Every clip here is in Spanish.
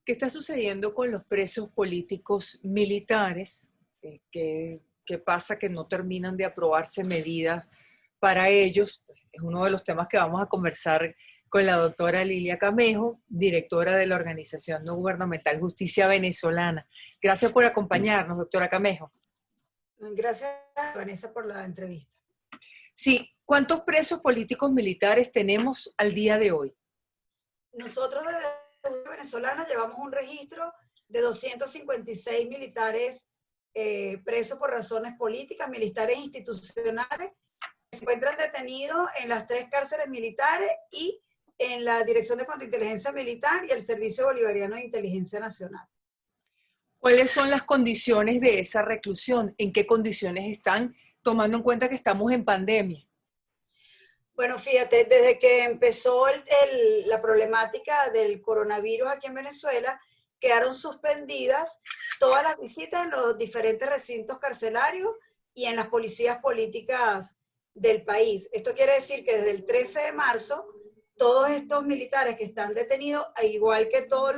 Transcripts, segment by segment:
¿Qué está sucediendo con los presos políticos militares? ¿Qué pasa que no terminan de aprobarse medidas para ellos? Es uno de los temas que vamos a conversar con la doctora Lilia Camejo, directora de la organización no gubernamental Justicia Venezolana. Gracias por acompañarnos, doctora Camejo. Gracias, Vanessa, por la entrevista. Sí, ¿cuántos presos políticos militares tenemos al día de hoy? Nosotros desde la Justicia Venezolana llevamos un registro de 256 militares presos por razones políticas, militares institucionales, que se encuentran detenidos en las 3 cárceles militares y en la Dirección de Contrainteligencia Militar y el Servicio Bolivariano de Inteligencia Nacional. ¿Cuáles son las condiciones de esa reclusión? ¿En qué condiciones están, tomando en cuenta que estamos en pandemia? Bueno, fíjate, desde que empezó la problemática del coronavirus aquí en Venezuela, quedaron suspendidas todas las visitas en los diferentes recintos carcelarios y en las policías políticas del país. Esto quiere decir que desde el 13 de marzo, todos estos militares que están detenidos, al igual que todas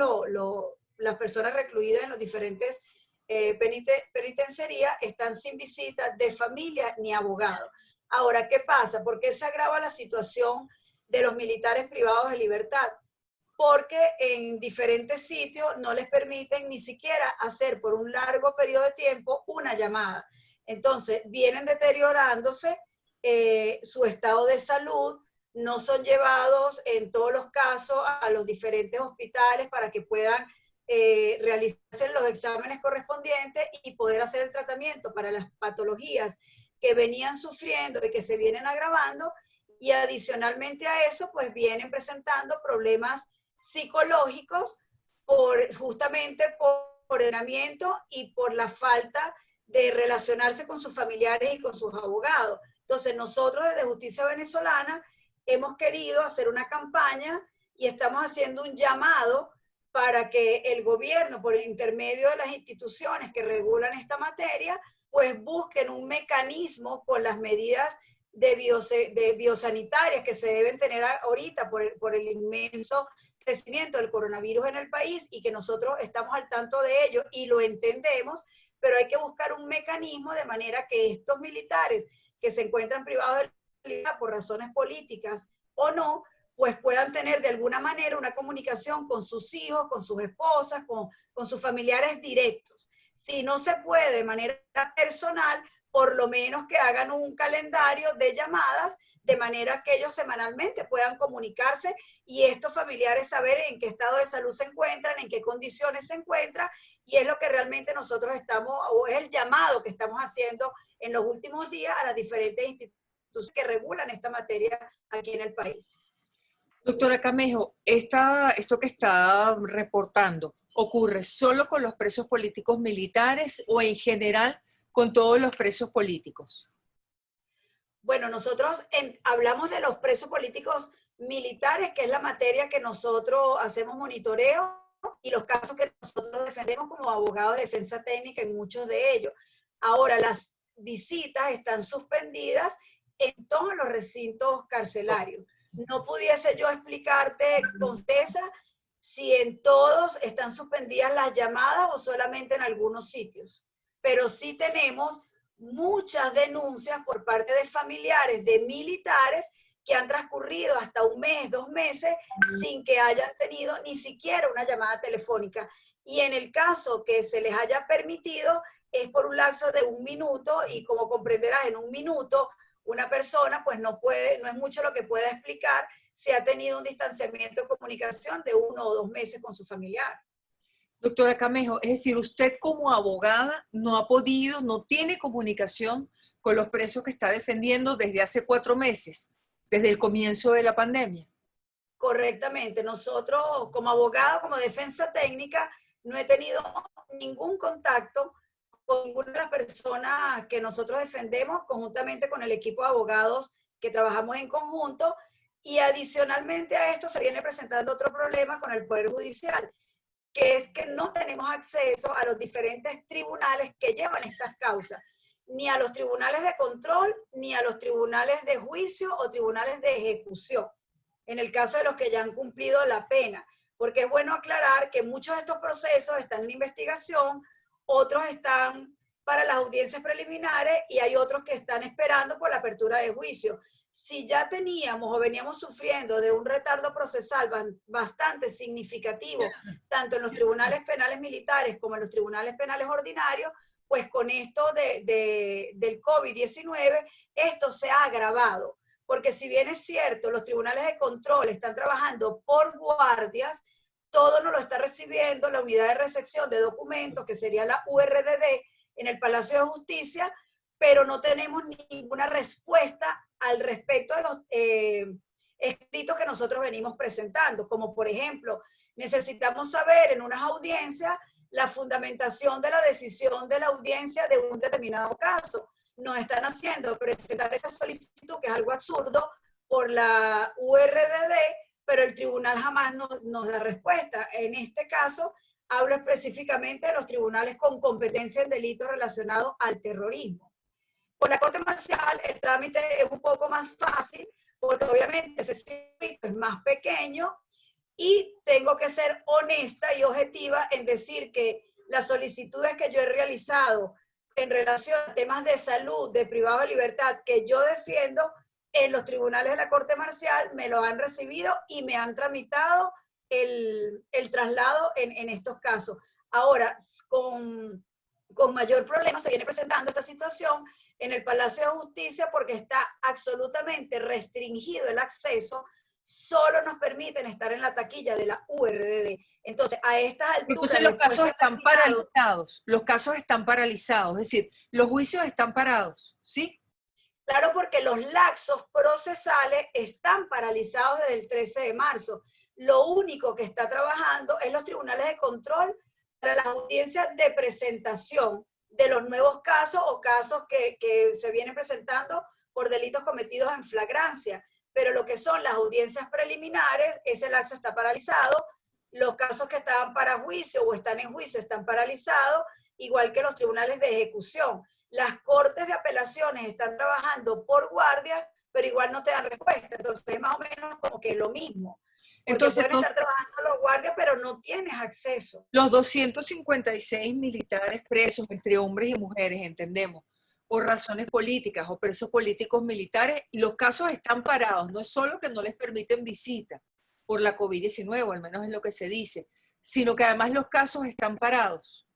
las personas recluidas en los diferentes penitenciarías, están sin visita de familia ni abogado. Ahora, ¿qué pasa? ¿Por qué se agrava la situación de los militares privados de libertad? Porque en diferentes sitios no les permiten ni siquiera hacer por un largo periodo de tiempo una llamada. Entonces, vienen deteriorándose su estado de salud, no son llevados en todos los casos a los diferentes hospitales para que puedan realizarse los exámenes correspondientes y poder hacer el tratamiento para las patologías que venían sufriendo y que se vienen agravando, y adicionalmente a eso, pues vienen presentando problemas psicológicos justamente por entrenamiento y por la falta de relacionarse con sus familiares y con sus abogados. Entonces, nosotros desde Justicia Venezolana hemos querido hacer una campaña y estamos haciendo un llamado para que el gobierno, por intermedio de las instituciones que regulan esta materia, pues busquen un mecanismo con las medidas de biosanitarias que se deben tener ahorita por el inmenso crecimiento del coronavirus en el país, y que nosotros estamos al tanto de ello y lo entendemos, pero hay que buscar un mecanismo de manera que estos militares que se encuentran privados de libertad por razones políticas o no, pues puedan tener de alguna manera una comunicación con sus hijos, con sus esposas, con sus familiares directos. Si no se puede de manera personal, por lo menos que hagan un calendario de llamadas, de manera que ellos semanalmente puedan comunicarse y estos familiares saber en qué estado de salud se encuentran, en qué condiciones se encuentran, y es lo que realmente nosotros estamos, o es el llamado que estamos haciendo en los últimos días a las diferentes instituciones que regulan esta materia aquí en el país. Doctora Camejo, esto que está reportando, ¿ocurre solo con los presos políticos militares o en general con todos los presos políticos? Bueno, nosotros hablamos de los presos políticos militares, que es la materia que nosotros hacemos monitoreo, y los casos que nosotros defendemos como abogados de defensa técnica en muchos de ellos. Ahora, las visitas están suspendidas en todos los recintos carcelarios. No pudiese yo explicarte con certeza si en todos están suspendidas las llamadas o solamente en algunos sitios, pero sí tenemos muchas denuncias por parte de familiares de militares que han transcurrido hasta 1 mes, 2 meses, sin que hayan tenido ni siquiera una llamada telefónica. Y en el caso que se les haya permitido, es por un lapso de 1 minuto, y como comprenderás, en 1 minuto una persona pues no es mucho lo que pueda explicar si ha tenido un distanciamiento de comunicación de 1 o 2 meses con su familiar. Doctora Camejo, es decir, usted como abogada no ha podido, no tiene comunicación con los presos que está defendiendo desde hace 4 meses, desde el comienzo de la pandemia. Correctamente. Nosotros como abogado, como defensa técnica, no he tenido ningún contacto con ninguna de las personas que nosotros defendemos, conjuntamente con el equipo de abogados que trabajamos en conjunto, y adicionalmente a esto se viene presentando otro problema con el Poder Judicial, que es que no tenemos acceso a los diferentes tribunales que llevan estas causas, ni a los tribunales de control, ni a los tribunales de juicio o tribunales de ejecución, en el caso de los que ya han cumplido la pena. porque es bueno aclarar que muchos de estos procesos están en investigación, otros están para las audiencias preliminares y hay otros que están esperando por la apertura de juicio. Si ya teníamos o veníamos sufriendo de un retardo procesal bastante significativo, tanto en los tribunales penales militares como en los tribunales penales ordinarios, pues con esto del COVID-19, esto se ha agravado. Porque si bien es cierto, los tribunales de control están trabajando por guardias, todo nos lo está recibiendo la unidad de recepción de documentos, que sería la URDD, en el Palacio de Justicia, pero no tenemos ninguna respuesta al respecto de los escritos que nosotros venimos presentando, como por ejemplo, necesitamos saber en unas audiencias la fundamentación de la decisión de la audiencia de un determinado caso. Nos están haciendo presentar esa solicitud, que es algo absurdo, por la URDD, pero el tribunal jamás nos da respuesta. En este caso, hablo específicamente de los tribunales con competencia en delitos relacionados al terrorismo. Por la Corte Marcial, el trámite es un poco más fácil, porque obviamente ese circuito es más pequeño, y tengo que ser honesta y objetiva en decir que las solicitudes que yo he realizado en relación a temas de salud, de privado de libertad, que yo defiendo en los tribunales de la Corte Marcial, me lo han recibido y me han tramitado el traslado en estos casos. Ahora, con mayor problema se viene presentando esta situación en el Palacio de Justicia, porque está absolutamente restringido el acceso, solo nos permiten estar en la taquilla de la URDD. Entonces, a estas alturas... Entonces los casos están paralizados, los casos están paralizados, es decir, los juicios están parados, ¿sí? Claro, porque los laxos procesales están paralizados desde el 13 de marzo. Lo único que está trabajando es los tribunales de control para las audiencias de presentación de los nuevos casos o casos que se vienen presentando por delitos cometidos en flagrancia. Pero lo que son las audiencias preliminares, ese laxo está paralizado. Los casos que estaban para juicio o están en juicio están paralizados, igual que los tribunales de ejecución. Las cortes de apelaciones están trabajando por guardia, pero igual no te dan respuesta. Entonces es más o menos como que lo mismo. Entonces pueden estar trabajando los guardias, pero no tienes acceso. Los 256 militares presos, entre hombres y mujeres, entendemos, por razones políticas o presos políticos militares, los casos están parados. No es solo que no les permiten visita por la COVID-19, al menos es lo que se dice, sino que además los casos están parados.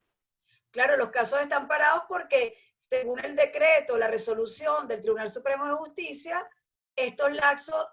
Claro, los casos están parados porque según el decreto, la resolución del Tribunal Supremo de Justicia, estos laxos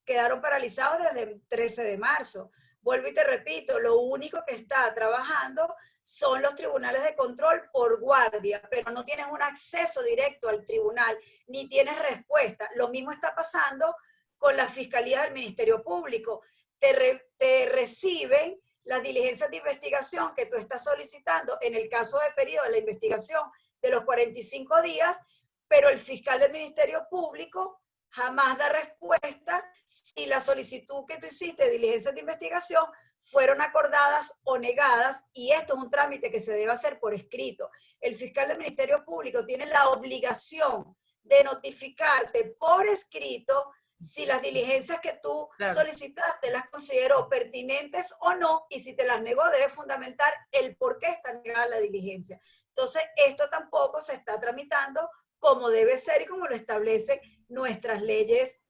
quedaron paralizados desde el 13 de marzo. Vuelvo y te repito, lo único que está trabajando son los tribunales de control por guardia, pero no tienes un acceso directo al tribunal, ni tienes respuesta. Lo mismo está pasando con la Fiscalía del Ministerio Público. Te reciben las diligencias de investigación que tú estás solicitando en el caso de periodo de la investigación de los 45 días, pero el fiscal del Ministerio Público jamás da respuesta si la solicitud que tú hiciste de diligencias de investigación fueron acordadas o negadas, y esto es un trámite que se debe hacer por escrito. El fiscal del Ministerio Público tiene la obligación de notificarte por escrito si las diligencias que tú solicitaste las consideró pertinentes o no, y si te las negó debe fundamentar el por qué está negada la diligencia. Entonces, esto tampoco se está tramitando como debe ser y como lo establecen nuestras leyes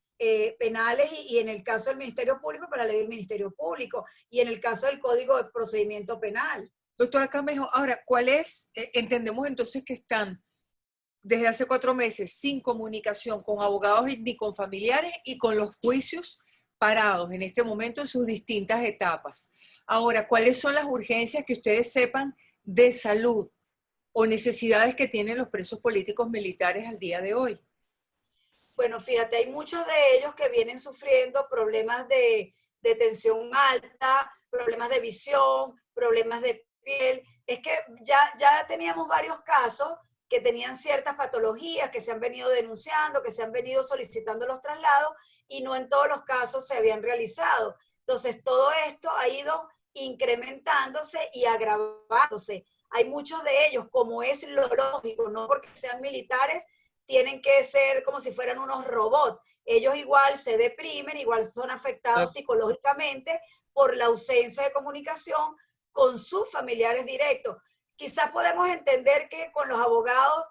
penales y en el caso del Ministerio Público, para la ley del Ministerio Público, y en el caso del Código de Procedimiento Penal. Doctora Camejo, ahora, ¿cuál es? Entendemos entonces que están desde hace 4 meses sin comunicación con abogados ni con familiares y con los juicios parados en este momento en sus distintas etapas. Ahora, ¿cuáles son las urgencias que ustedes sepan de salud o necesidades que tienen los presos políticos militares al día de hoy? Bueno, fíjate, hay muchos de ellos que vienen sufriendo problemas de tensión alta, problemas de visión, problemas de piel. Es que ya teníamos varios casos que tenían ciertas patologías que se han venido denunciando, que se han venido solicitando los traslados y no en todos los casos se habían realizado. Entonces, todo esto ha ido incrementándose y agravándose. Hay muchos de ellos, como es lo lógico, no porque sean militares, tienen que ser como si fueran unos robots. Ellos igual se deprimen, igual son afectados psicológicamente por la ausencia de comunicación con sus familiares directos. Quizás podemos entender que con los abogados,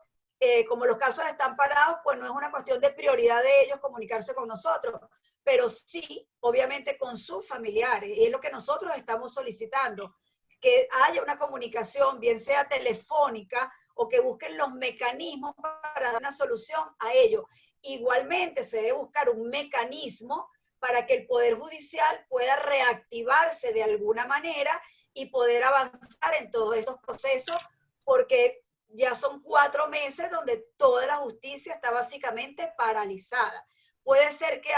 como los casos están parados, pues no es una cuestión de prioridad de ellos comunicarse con nosotros, pero sí, obviamente, con sus familiares. Y es lo que nosotros estamos solicitando, que haya una comunicación, bien sea telefónica o que busquen los mecanismos para dar una solución a ello. Igualmente, se debe buscar un mecanismo para que el Poder Judicial pueda reactivarse de alguna manera y poder avanzar en todos estos procesos, porque ya son 4 meses donde toda la justicia está básicamente paralizada. Puede ser que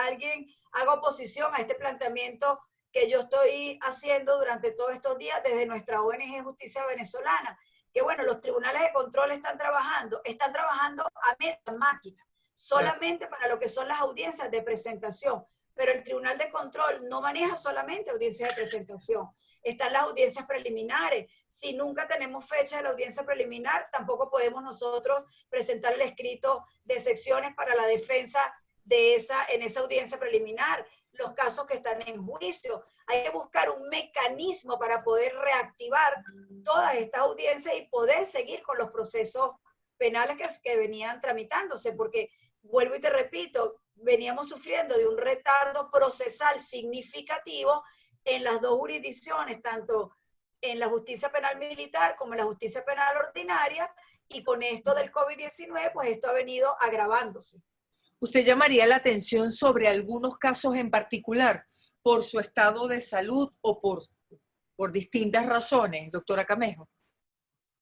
alguien haga oposición a este planteamiento que yo estoy haciendo durante todos estos días desde nuestra ONG Justicia Venezolana, que bueno, los tribunales de control están trabajando a media máquina, solamente para lo que son las audiencias de presentación, pero el tribunal de control no maneja solamente audiencias de presentación, están las audiencias preliminares. Si nunca tenemos fecha de la audiencia preliminar, tampoco podemos nosotros presentar el escrito de secciones para la defensa en esa audiencia preliminar. Los casos que están en juicio, hay que buscar un mecanismo para poder reactivar todas estas audiencias y poder seguir con los procesos penales que venían tramitándose, porque vuelvo y te repito, veníamos sufriendo de un retardo procesal significativo en las dos jurisdicciones, tanto en la justicia penal militar como en la justicia penal ordinaria, y con esto del COVID-19, pues esto ha venido agravándose. ¿Usted llamaría la atención sobre algunos casos en particular por su estado de salud o por distintas razones, doctora Camejo?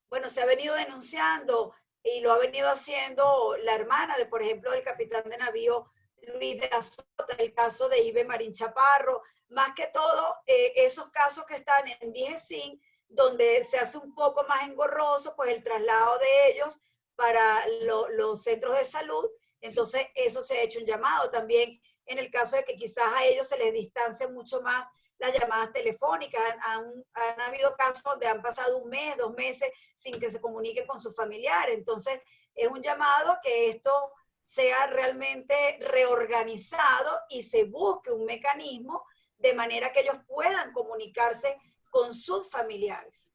Bueno, se ha venido denunciando y lo ha venido haciendo la hermana de, por ejemplo, del capitán de navío Luis de la Sota, el caso de Ibe Marín Chaparro, más que todo esos casos que están en DIGESIN, donde se hace un poco más engorroso, pues el traslado de ellos para los centros de salud. Entonces eso se ha hecho un llamado también en el caso de que quizás a ellos se les distancie mucho más las llamadas telefónicas. Han habido casos donde han pasado 1 mes, 2 meses sin que se comunique con sus familiares. Entonces es un llamado que esto sea realmente reorganizado y se busque un mecanismo de manera que ellos puedan comunicarse con sus familiares.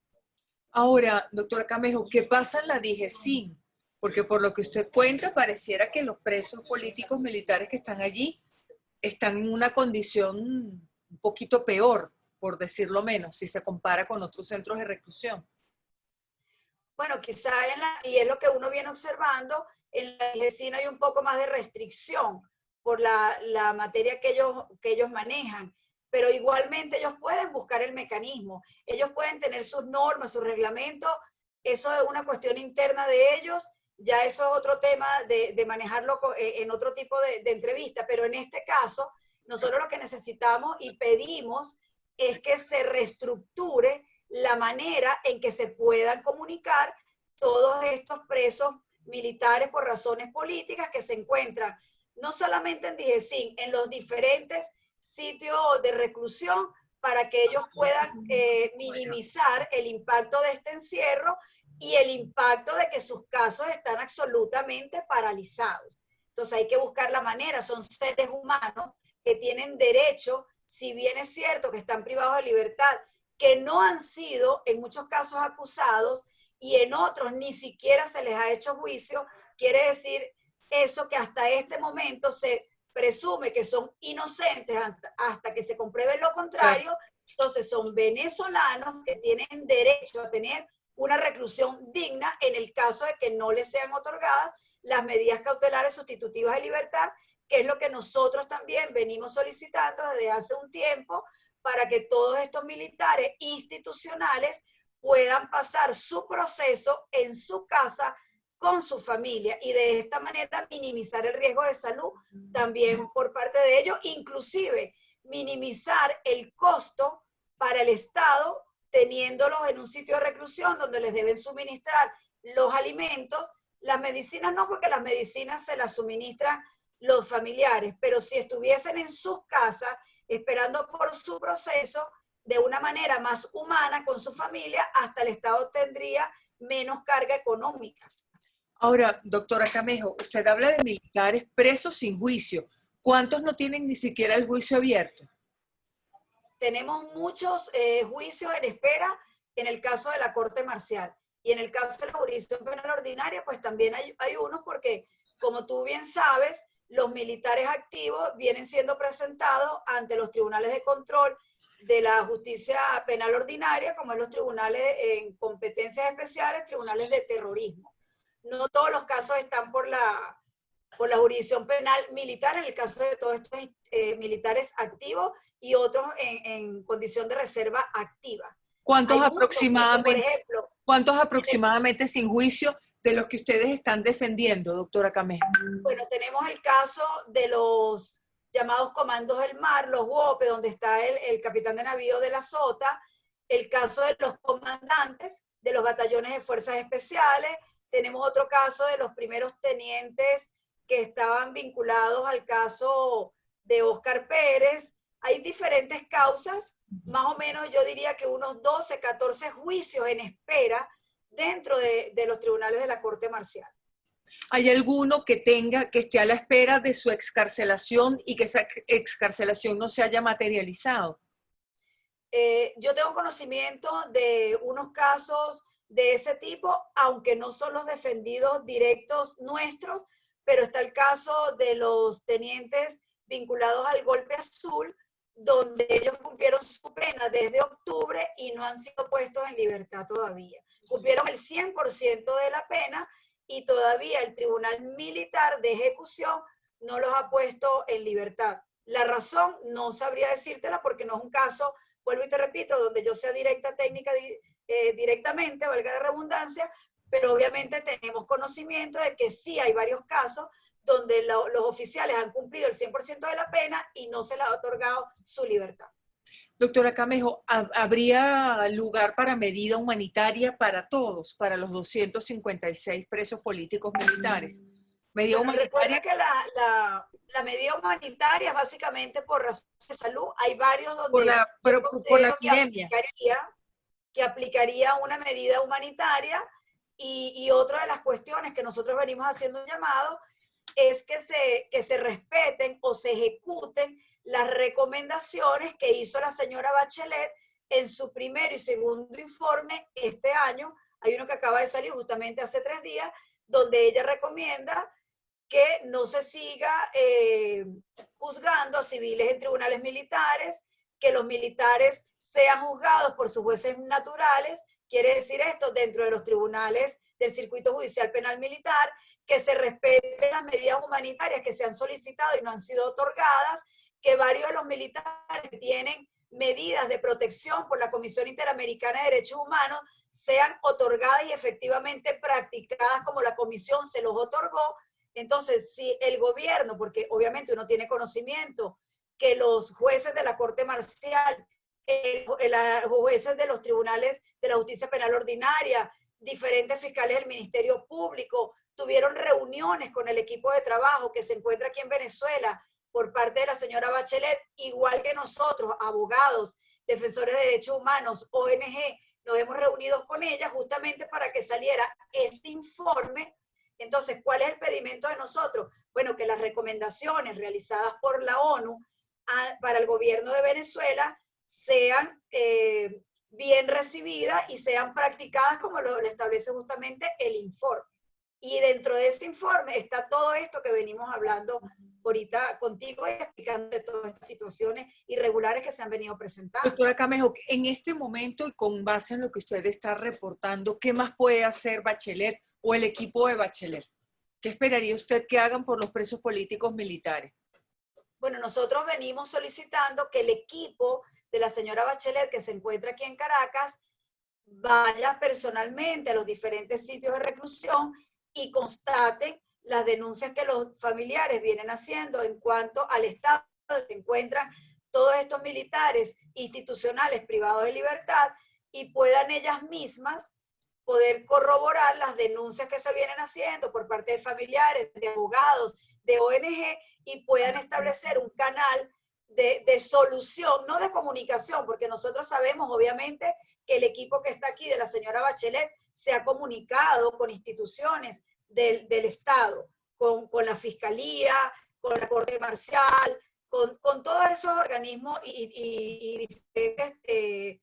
Ahora, doctora Camejo, ¿qué pasa en la DIGESIN? Porque por lo que usted cuenta, pareciera que los presos políticos militares que están allí están en una condición un poquito peor, por decirlo menos, si se compara con otros centros de reclusión. Bueno, quizá y es lo que uno viene observando, en la DIGESIN hay un poco más de restricción por la materia que ellos manejan, pero igualmente ellos pueden buscar el mecanismo, ellos pueden tener sus normas, sus reglamentos, eso es una cuestión interna de ellos, ya eso es otro tema de manejarlo en otro tipo de entrevista, pero en este caso, nosotros lo que necesitamos y pedimos es que se reestructure la manera en que se puedan comunicar todos estos presos militares por razones políticas que se encuentran no solamente en DIGESIN, en los diferentes sitios de reclusión, para que ellos puedan minimizar el impacto de este encierro y el impacto de que sus casos están absolutamente paralizados. Entonces hay que buscar la manera, son seres humanos que tienen derecho, si bien es cierto que están privados de libertad, que no han sido en muchos casos acusados y en otros ni siquiera se les ha hecho juicio, quiere decir eso que hasta este momento se presume que son inocentes hasta que se compruebe lo contrario. Entonces son venezolanos que tienen derecho a tener una reclusión digna en el caso de que no les sean otorgadas las medidas cautelares sustitutivas de libertad, que es lo que nosotros también venimos solicitando desde hace un tiempo, para que todos estos militares institucionales puedan pasar su proceso en su casa con su familia y de esta manera minimizar el riesgo de salud también por parte de ellos, inclusive minimizar el costo para el Estado teniéndolos en un sitio de reclusión donde les deben suministrar los alimentos, las medicinas no, porque las medicinas se las suministran los familiares, pero si estuviesen en sus casas esperando por su proceso de una manera más humana con su familia, hasta el Estado tendría menos carga económica. Ahora, doctora Camejo, usted habla de militares presos sin juicio. ¿Cuántos no tienen ni siquiera el juicio abierto? tenemos muchos juicios en espera en el caso de la Corte Marcial. Y en el caso de la jurisdicción penal ordinaria, pues también hay unos porque, como tú bien sabes, los militares activos vienen siendo presentados ante los tribunales de control de la justicia penal ordinaria, como en los tribunales en competencias especiales, tribunales de terrorismo. No todos los casos están por la jurisdicción penal militar, en el caso de todos estos militares activos y otros en condición de reserva activa. ¿Cuántos Hay muchos casos, por aproximadamente, ejemplo, cuántos aproximadamente sin juicio de los que ustedes están defendiendo, doctora Camejo? bueno, tenemos el caso de los llamados comandos del mar, los WOPE, donde está el capitán de navío de la Sota, el caso de los comandantes de los batallones de fuerzas especiales, tenemos otro caso de los primeros tenientes que estaban vinculados al caso de Óscar Pérez. Hay diferentes causas, más o menos yo diría que unos 12, 14 juicios en espera dentro de los tribunales de la Corte Marcial. ¿Hay alguno que esté a la espera de su excarcelación y que esa excarcelación no se haya materializado? Yo tengo conocimiento de unos casos de ese tipo, aunque no son los defendidos directos nuestros, pero está el caso de los tenientes vinculados al Golpe Azul, donde ellos cumplieron su pena desde octubre y no han sido puestos en libertad todavía. Cumplieron el 100% de la pena y todavía el Tribunal Militar de Ejecución no los ha puesto en libertad. La razón no sabría decírtela porque no es un caso, vuelvo y te repito, donde yo sea directamente, valga la redundancia, pero obviamente tenemos conocimiento de que sí hay varios casos donde los oficiales han cumplido el 100% de la pena y no se les ha otorgado su libertad. Doctora Camejo, ¿habría lugar para medida humanitaria para todos, para los 256 presos políticos militares? Medida Bueno, recuerda humanitaria que la medida humanitaria es básicamente por razones de salud. Hay varios por donde la, yo pero por la considero epidemia. que aplicaría una medida humanitaria y otra de las cuestiones que nosotros venimos haciendo un llamado es que se respeten o se ejecuten las recomendaciones que hizo la señora Bachelet en su primer y segundo informe este año. Hay uno que acaba de salir justamente hace 3 días, donde ella recomienda que no se siga juzgando a civiles en tribunales militares, que los militares sean juzgados por sus jueces naturales, quiere decir esto, dentro de los tribunales del circuito judicial penal militar, que se respeten las medidas humanitarias que se han solicitado y no han sido otorgadas, que varios de los militares que tienen medidas de protección por la Comisión Interamericana de Derechos Humanos sean otorgadas y efectivamente practicadas como la comisión se los otorgó. Entonces, si el gobierno, porque obviamente uno tiene conocimiento que los jueces de la Corte Marcial, los jueces de los tribunales de la justicia penal ordinaria, diferentes fiscales del Ministerio Público, tuvieron reuniones con el equipo de trabajo que se encuentra aquí en Venezuela por parte de la señora Bachelet, igual que nosotros, abogados, defensores de derechos humanos, ONG, nos hemos reunido con ella justamente para que saliera este informe. Entonces, ¿cuál es el pedimento de nosotros? Bueno, que las recomendaciones realizadas por la ONU para el gobierno de Venezuela sean bien recibidas y sean practicadas como lo establece justamente el informe. Y dentro de ese informe está todo esto que venimos hablando ahorita contigo y explicando de todas estas situaciones irregulares que se han venido presentando. Doctora Camejo, en este momento y con base en lo que usted está reportando, ¿qué más puede hacer Bachelet o el equipo de Bachelet? ¿Qué esperaría usted que hagan por los presos políticos militares? Bueno, nosotros venimos solicitando que el equipo de la señora Bachelet, que se encuentra aquí en Caracas, vaya personalmente a los diferentes sitios de reclusión y constaten las denuncias que los familiares vienen haciendo en cuanto al estado donde se encuentran todos estos militares institucionales privados de libertad y puedan ellas mismas poder corroborar las denuncias que se vienen haciendo por parte de familiares, de abogados, de ONG y puedan establecer un canal de solución, no de comunicación, porque nosotros sabemos obviamente que el equipo que está aquí de la señora Bachelet se ha comunicado con instituciones del Estado, con la Fiscalía, con la Corte Marcial, con todos esos organismos y diferentes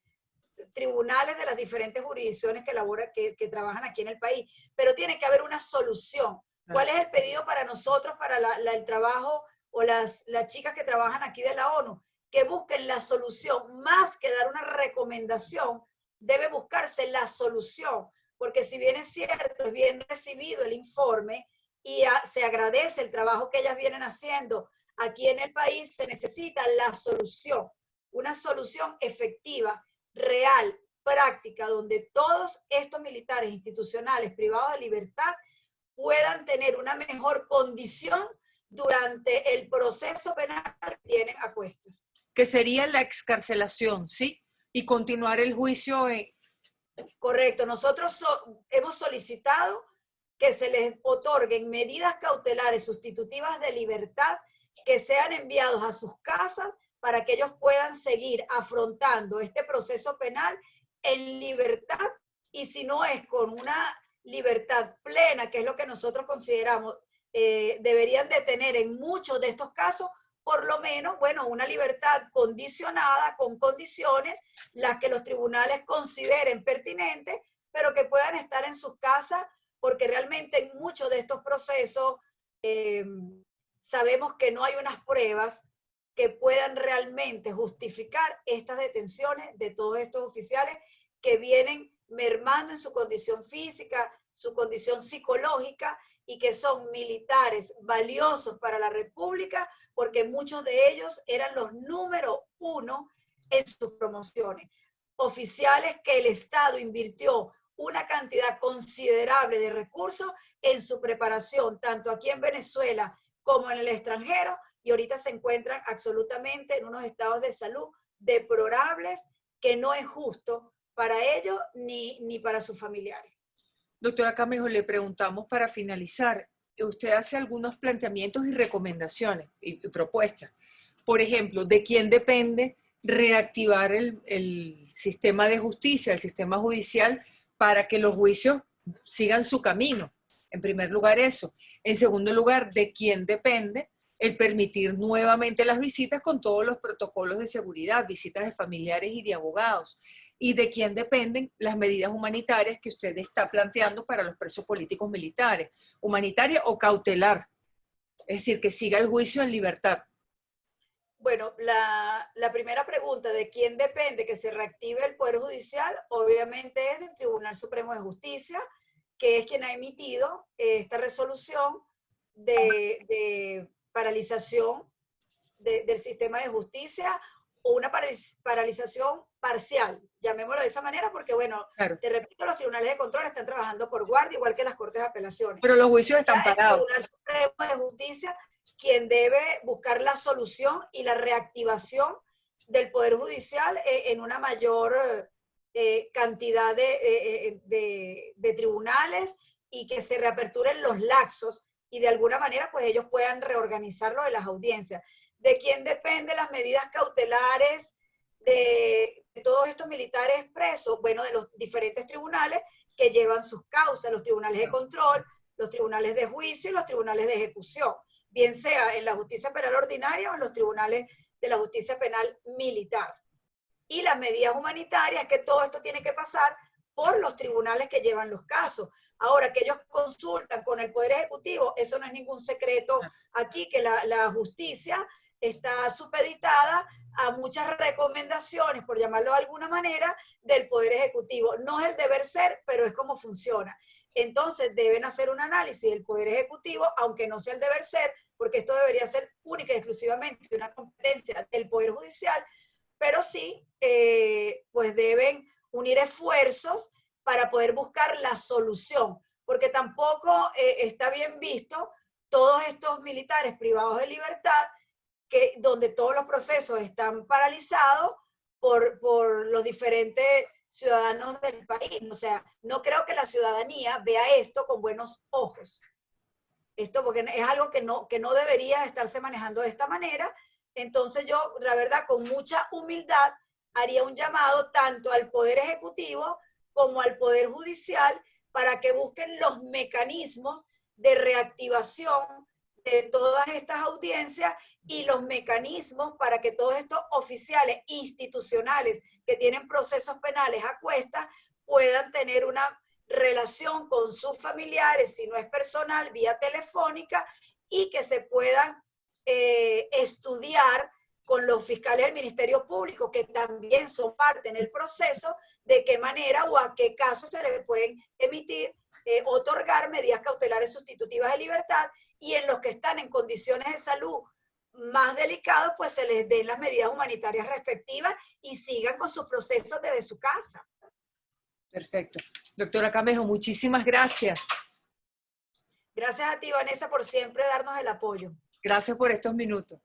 tribunales de las diferentes jurisdicciones que trabajan aquí en el país, pero tiene que haber una solución. ¿Cuál es el pedido para nosotros, para el trabajo o las chicas que trabajan aquí de la ONU? Que busquen la solución, más que dar una recomendación, debe buscarse la solución, porque si bien es cierto, es bien recibido el informe y se agradece el trabajo que ellas vienen haciendo aquí en el país, se necesita la solución, una solución efectiva, real, práctica, donde todos estos militares institucionales privados de libertad puedan tener una mejor condición durante el proceso penal que tienen a cuestas. Que sería la excarcelación, ¿sí? Y continuar el juicio. Correcto. Nosotros hemos solicitado que se les otorguen medidas cautelares sustitutivas de libertad que sean enviados a sus casas para que ellos puedan seguir afrontando este proceso penal en libertad, y si no es con una libertad plena, que es lo que nosotros consideramos deberían de tener en muchos de estos casos, por lo menos, bueno, una libertad condicionada, con condiciones, las que los tribunales consideren pertinentes, pero que puedan estar en sus casas, porque realmente en muchos de estos procesos sabemos que no hay unas pruebas que puedan realmente justificar estas detenciones de todos estos oficiales que vienen mermando en su condición física, su condición psicológica, y que son militares valiosos para la República, porque muchos de ellos eran los número uno en sus promociones. Oficiales que el Estado invirtió una cantidad considerable de recursos en su preparación, tanto aquí en Venezuela como en el extranjero, y ahorita se encuentran absolutamente en unos estados de salud deplorables que no es justo para ellos ni para sus familiares. Doctora Camejo, le preguntamos para finalizar, usted hace algunos planteamientos y recomendaciones y propuestas. Por ejemplo, ¿de quién depende reactivar el sistema de justicia, el sistema judicial, para que los juicios sigan su camino? En primer lugar, eso. En segundo lugar, ¿de quién depende el permitir nuevamente las visitas con todos los protocolos de seguridad, visitas de familiares y de abogados? ¿Y de quién dependen las medidas humanitarias que usted está planteando para los presos políticos militares? ¿Humanitaria o cautelar? Es decir, que siga el juicio en libertad. Bueno, la primera pregunta, ¿de quién depende que se reactive el Poder Judicial? Obviamente es del Tribunal Supremo de Justicia, que es quien ha emitido esta resolución de paralización del sistema de justicia, o una paralización parcial, llamémoslo de esa manera, porque bueno, Claro. te repito, los tribunales de control están trabajando por guardia, igual que las Cortes de Apelaciones. Pero los juicios están El parados. Tribunal Supremo de Justicia quien debe buscar la solución y la reactivación del Poder Judicial en una mayor cantidad de tribunales, y que se reaperturen los laxos y de alguna manera pues ellos puedan reorganizar lo de las audiencias. ¿De quién dependen las medidas cautelares de todos estos militares presos? Bueno, de los diferentes tribunales que llevan sus causas, los tribunales de control, los tribunales de juicio y los tribunales de ejecución, bien sea en la justicia penal ordinaria o en los tribunales de la justicia penal militar. Y las medidas humanitarias, que todo esto tiene que pasar por los tribunales que llevan los casos. Ahora, que ellos consultan con el Poder Ejecutivo, eso no es ningún secreto aquí, que la justicia está supeditada a muchas recomendaciones, por llamarlo de alguna manera, del Poder Ejecutivo. No es el deber ser, pero es como funciona. Entonces deben hacer un análisis del Poder Ejecutivo, aunque no sea el deber ser, porque esto debería ser única y exclusivamente una competencia del Poder Judicial, pero sí, pues deben unir esfuerzos para poder buscar la solución, porque tampoco está bien visto todos estos militares privados de libertad, donde todos los procesos están paralizados por los diferentes ciudadanos del país. O sea, no creo que la ciudadanía vea esto con buenos ojos. Esto porque es algo que no debería estarse manejando de esta manera. Entonces yo, la verdad, con mucha humildad, haría un llamado tanto al Poder Ejecutivo como al Poder Judicial para que busquen los mecanismos de reactivación de todas estas audiencias y los mecanismos para que todos estos oficiales institucionales que tienen procesos penales a cuestas puedan tener una relación con sus familiares, si no es personal, vía telefónica, y que se puedan estudiar con los fiscales del Ministerio Público, que también son parte en el proceso, de qué manera o a qué casos se le pueden emitir, otorgar medidas cautelares sustitutivas de libertad, y en los que están en condiciones de salud más delicados, pues se les den las medidas humanitarias respectivas y sigan con sus procesos desde su casa. Perfecto. Doctora Camejo, muchísimas gracias. Gracias a ti, Vanessa, por siempre darnos el apoyo. Gracias por estos minutos.